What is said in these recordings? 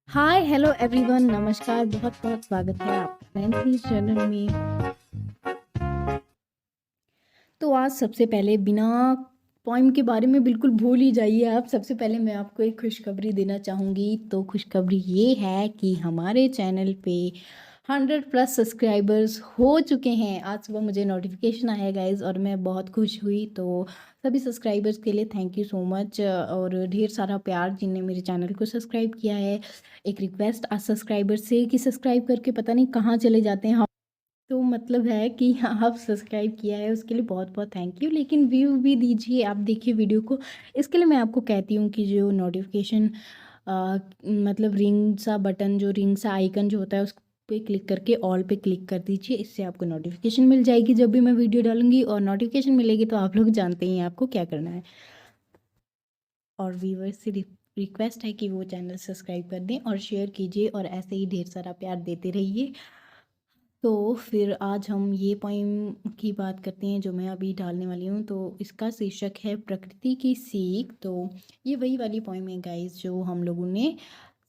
Hi hello everyone, नमस्कार। बहुत बहुत स्वागत है आपका नैन्सी चैनल में। तो आज सबसे पहले बिना पॉइंट के बारे में बिल्कुल भूल ही जाइए आप। सबसे पहले मैं आपको एक खुशखबरी देना चाहूँगी। तो खुशखबरी ये है कि हमारे चैनल पे 100+ सब्सक्राइबर्स हो चुके हैं। आज सुबह मुझे नोटिफिकेशन आया गाइज, और मैं बहुत खुश हुई। तो सभी सब्सक्राइबर्स के लिए थैंक यू सो मच, और ढेर सारा प्यार जिनने मेरे चैनल को सब्सक्राइब किया है। एक रिक्वेस्ट आज सब्सक्राइबर से कि सब्सक्राइब करके पता नहीं कहाँ चले जाते हैं। तो मतलब है कि आप सब्सक्राइब किया है उसके लिए बहुत बहुत थैंक यू। लेकिन व्यू भी दीजिए, आप देखिए वीडियो को। इसके लिए मैं आपको कहती हूँ कि जो नोटिफिकेशन मतलब रिंग सा बटन, जो रिंग सा आइकन जो होता है, उस पे क्लिक करके ऑल पे क्लिक कर दीजिए। इससे आपको नोटिफिकेशन मिल जाएगी जब भी मैं वीडियो डालूंगी, और नोटिफिकेशन मिलेगी तो आप लोग जानते ही हैं आपको क्या करना है। और व्यूवर्स से रिक्वेस्ट है कि वो चैनल सब्सक्राइब कर दें और शेयर कीजिए, और ऐसे ही ढेर सारा प्यार देते रहिए। तो फिर आज हम ये पोइम की बात करते हैं जो मैं अभी डालने वाली हूँ। तो इसका शीर्षक है प्रकृति की सीख। तो ये वही वाली पोइम है गाइस जो हम लोगों ने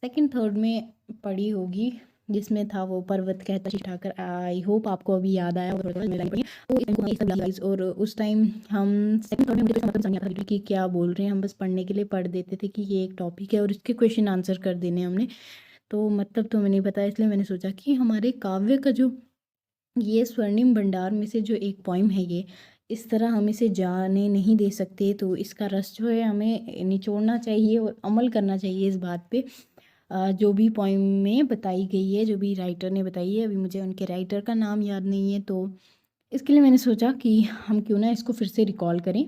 सेकंड थर्ड में पढ़ी होगी, जिसमें था वो पर्वत कहता ठाकर। आई होप आपको अभी याद आया। और तो गाइस, और उस टाइम हम सेकंड थर्ड में मुझे मतलब समझ नहीं आता था कि क्या बोल रहे हैं। हम बस पढ़ने के लिए पढ़ देते थे कि ये एक टॉपिक है और इसके क्वेश्चन आंसर कर देने हमने। तो मतलब तो मैंने नहीं पता, इसलिए मैंने सोचा कि हमारे काव्य का जो ये स्वर्णिम भंडार में से जो एक पोइम है, ये इस तरह हम इसे जाने नहीं दे सकते। तो इसका रस जो है हमें निचोड़ना चाहिए और अमल करना चाहिए इस बात पे। जो भी पोइम में बताई गई है, जो भी राइटर ने बताई है, अभी मुझे उनके राइटर का नाम याद नहीं है। तो इसके लिए मैंने सोचा कि हम क्यों ना इसको फिर से रिकॉल करें।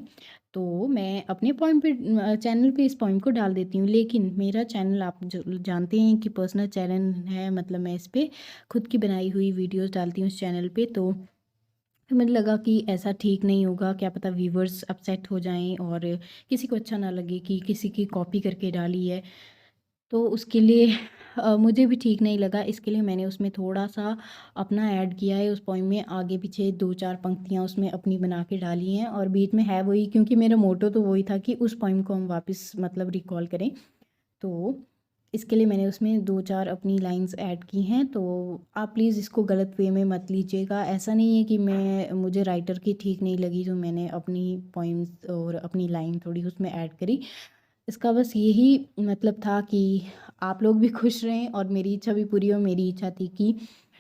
तो मैं अपने पॉइंट पे चैनल पे इस पोइम को डाल देती हूँ। लेकिन मेरा चैनल आप जो जानते हैं कि पर्सनल चैनल है, मतलब मैं इस पे खुद की बनाई हुई वीडियोस डालती हूँ इस चैनल पे। तो फिर मुझे लगा कि ऐसा ठीक नहीं होगा, क्या पता व्यूवर्स अपसेट हो जाएं और किसी को अच्छा ना लगे कि किसी की कॉपी करके डाली है। तो उसके लिए मुझे भी ठीक नहीं लगा। इसके लिए मैंने उसमें थोड़ा सा अपना ऐड किया है उस पोइम में। आगे पीछे दो चार पंक्तियाँ उसमें अपनी बना के डाली हैं, और बीच में है वही, क्योंकि मेरा मोटो तो वही था कि उस पोइम को हम वापस मतलब रिकॉल करें। तो इसके लिए मैंने उसमें दो चार अपनी लाइंस ऐड की हैं। तो आप प्लीज़ इसको गलत वे में मत लीजिएगा। ऐसा नहीं है कि मुझे राइटर की ठीक नहीं लगी तो मैंने अपनी पॉइंट्स और अपनी लाइन थोड़ी उसमें ऐड करी। इसका बस यही मतलब था कि आप लोग भी खुश रहें और मेरी इच्छा भी पूरी हो। मेरी इच्छा थी कि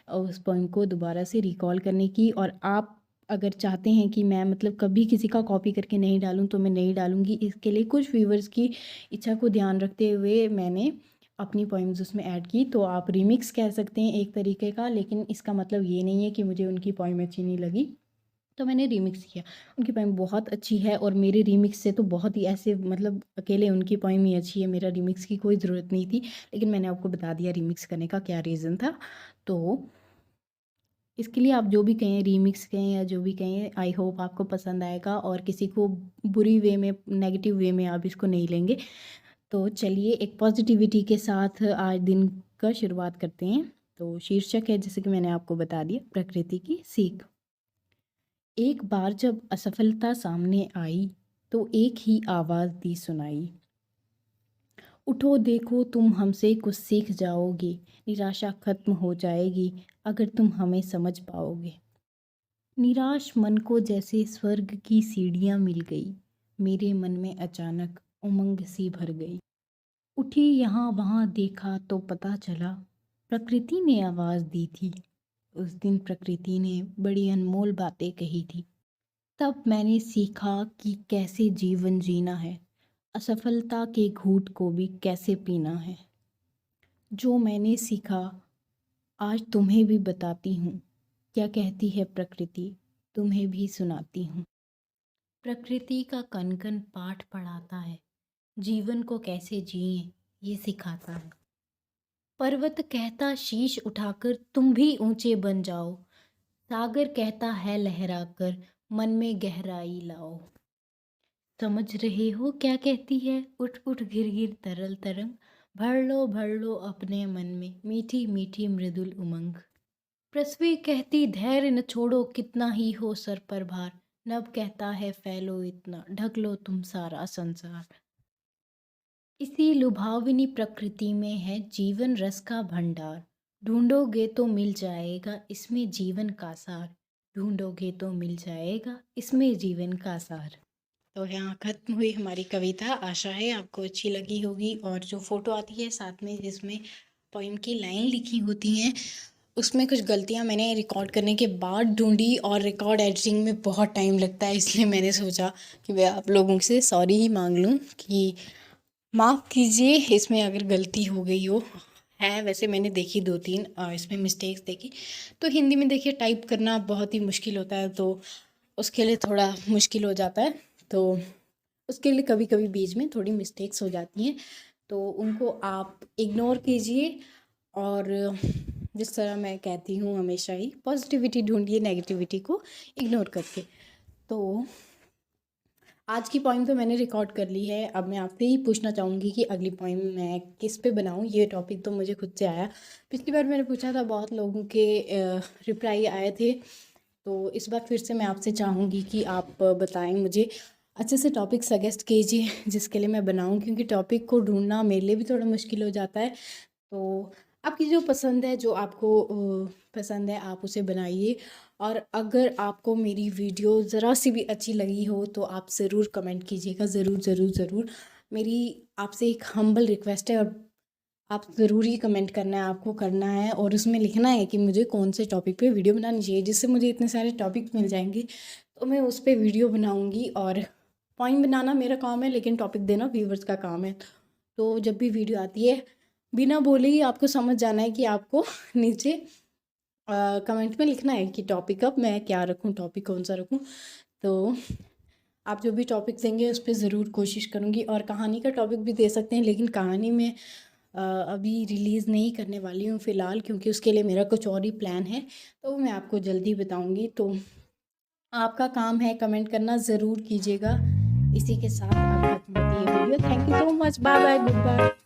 उस पोइम को दोबारा से रिकॉल करने की। और आप अगर चाहते हैं कि मैं मतलब कभी किसी का कॉपी करके नहीं डालूं तो मैं नहीं डालूंगी। इसके लिए कुछ व्यूवर्स की इच्छा को ध्यान रखते हुए मैंने अपनी पोइम्स उसमें ऐड की। तो आप रीमिक्स कह सकते हैं एक तरीके का, लेकिन इसका मतलब ये नहीं है कि मुझे उनकी पोइम अच्छी नहीं लगी तो मैंने रीमिक्स किया। उनकी पोइम बहुत अच्छी है, और मेरे रीमिक्स से तो बहुत ही ऐसे मतलब अकेले उनकी पोइम ही अच्छी है, मेरा रीमिक्स की कोई ज़रूरत नहीं थी। लेकिन मैंने आपको बता दिया रीमिक्स करने का क्या रीज़न था। तो इसके लिए आप जो भी कहें, रीमिक्स कहें या जो भी कहें, आई होप आपको पसंद आएगा और किसी को बुरी वे में, नेगेटिव वे में आप इसको नहीं लेंगे। तो चलिए एक पॉजिटिविटी के साथ आज दिन का शुरुआत करते हैं। तो शीर्षक है, जैसे कि मैंने आपको बता दिया, प्रकृति की सीख। एक बार जब असफलता सामने आई तो एक ही आवाज़ दी सुनाई, उठो देखो तुम हमसे कुछ सीख जाओगे, निराशा खत्म हो जाएगी अगर तुम हमें समझ पाओगे। निराश मन को जैसे स्वर्ग की सीढ़ियाँ मिल गई, मेरे मन में अचानक उमंग सी भर गई। उठी यहाँ वहाँ देखा तो पता चला, प्रकृति ने आवाज़ दी थी। उस दिन प्रकृति ने बड़ी अनमोल बातें कही थी। तब मैंने सीखा कि कैसे जीवन जीना है, असफलता के घूंट को भी कैसे पीना है। जो मैंने सीखा आज तुम्हें भी बताती हूँ, क्या कहती है प्रकृति तुम्हें भी सुनाती हूँ। प्रकृति का कण कण पाठ पढ़ाता है, जीवन को कैसे जिए ये सिखाता है। पर्वत कहता शीश उठाकर तुम भी ऊंचे बन जाओ, सागर कहता है लहराकर मन में गहराई लाओ। समझ रहे हो क्या कहती है, उठ उठ गिर गिर तरल तरंग, भर लो अपने मन में मीठी मीठी मृदुल उमंग। पृथ्वी कहती धैर्य न छोड़ो कितना ही हो सर पर भार, नभ कहता है फैलो इतना ढक लो तुम सारा संसार। इसी लुभावनी प्रकृति में है जीवन रस का भंडार। ढूंढोगे तो मिल जाएगा इसमें जीवन का सार। ढूंढोगे तो मिल जाएगा इसमें जीवन का सार। तो यहाँ खत्म हुई हमारी कविता। आशा है आपको अच्छी लगी होगी। और जो फ़ोटो आती है साथ में जिसमें पोइम की लाइन लिखी होती हैं, उसमें कुछ गलतियाँ मैंने रिकॉर्ड करने के बाद ढूंढी, और रिकॉर्ड एडिटिंग में बहुत टाइम लगता है, इसलिए मैंने सोचा कि मैं आप लोगों से सॉरी ही मांग लूँ कि माफ़ कीजिए इसमें अगर गलती हो गई हो। है वैसे मैंने देखी 2-3 इसमें मिस्टेक्स देखी। तो हिंदी में देखिए टाइप करना बहुत ही मुश्किल होता है, तो उसके लिए थोड़ा मुश्किल हो जाता है। तो उसके लिए कभी कभी बीच में थोड़ी मिस्टेक्स हो जाती हैं, तो उनको आप इग्नोर कीजिए। और जिस तरह मैं कहती हूँ हमेशा ही, पॉजिटिविटी ढूंढिए नेगेटिविटी को इग्नोर करके। तो आज की पोइम तो मैंने रिकॉर्ड कर ली है। अब मैं आपसे ही पूछना चाहूँगी कि अगली पोइम मैं किस पे बनाऊँ। ये टॉपिक तो मुझे खुद से आया। पिछली बार मैंने पूछा था, बहुत लोगों के रिप्लाई आए थे, तो इस बार फिर से मैं आपसे चाहूँगी कि आप बताएं मुझे, अच्छे से टॉपिक सजेस्ट कीजिए जिसके लिए मैं बनाऊँ, क्योंकि टॉपिक को ढूंढना मेरे लिए भी थोड़ा मुश्किल हो जाता है। तो आपकी जो पसंद है, जो आपको पसंद है, आप उसे बनाइए। और अगर आपको मेरी वीडियो ज़रा सी भी अच्छी लगी हो तो आप ज़रूर कमेंट कीजिएगा, ज़रूर ज़रूर ज़रूर। मेरी आपसे एक हम्बल रिक्वेस्ट है, और आप ज़रूर ही कमेंट करना है, आपको करना है, और उसमें लिखना है कि मुझे कौन से टॉपिक पे वीडियो बनानी चाहिए। जिससे मुझे इतने सारे टॉपिक मिल जाएंगे तो मैं उस पर वीडियो बनाऊँगी। और पॉइंट बनाना मेरा काम है, लेकिन टॉपिक देना व्यूवर्स का काम है। तो जब भी वीडियो आती है, बिना बोले ही आपको समझ जाना है कि आपको नीचे कमेंट में लिखना है कि टॉपिक अब मैं क्या रखूं, टॉपिक कौन सा रखूं। तो आप जो भी टॉपिक देंगे उस पर ज़रूर कोशिश करूंगी। और कहानी का टॉपिक भी दे सकते हैं, लेकिन कहानी में अभी रिलीज़ नहीं करने वाली हूँ फ़िलहाल, क्योंकि उसके लिए मेरा कुछ और ही प्लान है, तो वो मैं आपको जल्दी बताऊँगी। तो आपका काम है कमेंट करना, ज़रूर कीजिएगा। इसी के साथ अब खत्म होती है video. Thank you so much, bye bye, good bye.